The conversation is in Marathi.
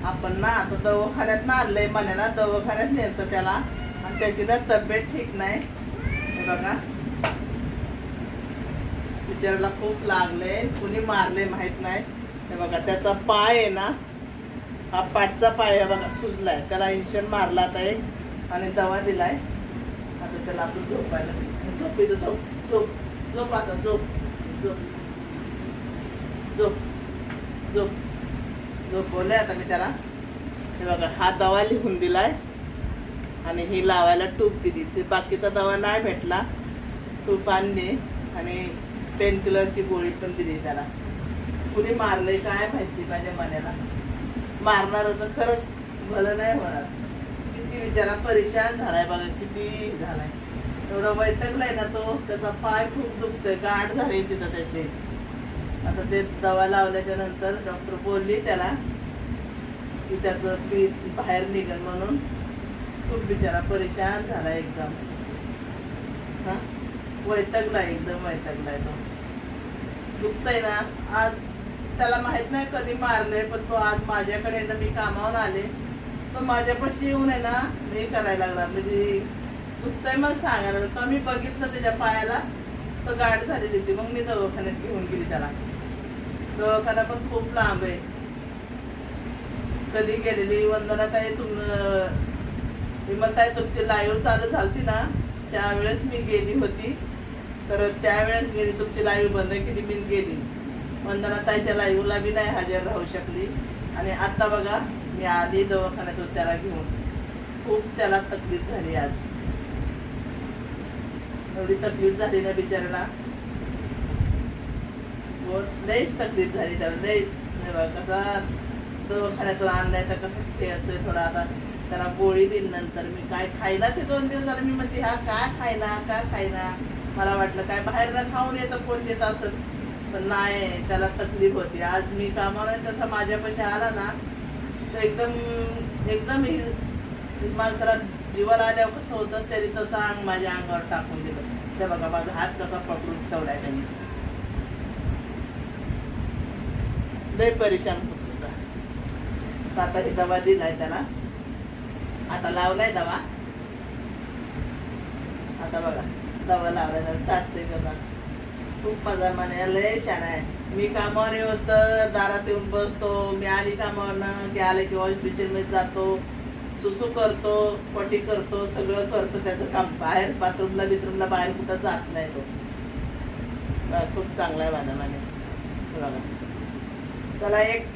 आपण ना आता दवाखान्यात ना आणलंय मण्याला, दवाखान्यात नेलं त्याला आणि त्याची ना तब्येत ठीक नाही. हे बघा बिचाराला खूप लागले, कुणी मारले माहित नाही. हे बघा त्याचा पाय आहे ना, हा पाठचा पाय आहे बघा सुजलाय, त्याला इंजेक्शन मारला आता एक आणि दवा दिलाय. आता त्याला आपण झोपायला झोप इथं झोप झोप झोप आता झोप झोप झोप झोप झोप बोलले आता मी त्याला. हे बघा हा दवा लिहून दिलाय आणि ही लावायला टूप दिली. ते बाकीचा दवा नाही भेटला, टूप आणली आणि पेन किलरची गोळी पण दिली त्याला. कुणी मारलंय काय माहिती माझ्या मनाला, मारणारच खरंच भलं नाही होणार. किती विचारा परेशान झालाय बघा, किती झालाय, एवढं वैतागलाय ना तो. त्याचा पाय खूप दुखतोय, गाठ झाली तिथं त्याचे. आता ते दवा लावल्याच्या नंतर डॉक्टर बोलली त्याला की त्याचं पीच बाहेर निघेल म्हणून. खूप बिचारा परेशान झालाय एकदम, हा वैतागलाय, एकदम वैतागलाय तो. दुखतंय ना. आज त्याला माहित नाही कधी मारले, पण तो आज माझ्याकडे ना, मी कामावून आले तो माझ्यापाशी येऊन आहे ना मी करायला लागला, म्हणजे दुखतंय मग सांगायला. तर मी बघितलं त्याच्या पायाला तर गाठ झालेली होती, मग मी दवाखान्यात घेऊन गेली त्याला. दवाखाना पण खूप लांब आहे. कधी गेलेली वंदनाताई विमलताई तुमची लाईव्ह चालू झालती ना, त्यावेळेस मी गेली होती. तर त्यावेळेस गेली, तुमची लाईव्ह बंद केली मी गेली. वंदनाताईच्या लाईव्हला बी नाही हजर राहू शकली. आणि आता बघा मी आली दवाखान्यात त्याला घेऊन. खूप त्याला तकलीफ झाली आज, एवढी तकलीफ झाली ना बिचाराला, लईच तकलीफ झाली त्याला, लई. कसा दवाखान्यातून आणलाय तर कसं खेळतोय थोडा. आता त्याला गोळी दिली नंतर मी काय खायला ते 2 दिवस झाले. मी म्हणते हा काय खायला मला वाटलं काय बाहेर ना खाऊन येतं, कोण देत असत, पण नाही, त्याला तकलीफ होती. आज मी कामाला तसा माझ्यापाशी आला ना तर एकदम माणसाला जीवाला आल्यावर कसं होतं तरी तसं अंग माझ्या अंगावर टाकून दिलं. ते बघा माझा हात कसा पकडून ठेवलाय त्यांनी, लय परेशान होत होता. आता ही दवा दिलाय त्याला, आता लावलाय दवा. आता बघा दवा लावलाय, चाटतोय कसा, खूप मजा म्हणे, लय छान आहे. मी कामावर येऊस तर दारात येऊन बसतो, मी आली कामावरनं की आले की वॉश मध्ये जातो, सुसू करतो, पटी करतो, सगळं करतो त्याचं काम. बाहेर बाथरूमला बाहेर कुठं जात नाही तो. खूप चांगला आहे माझा म्हणे. बघा त्याला एक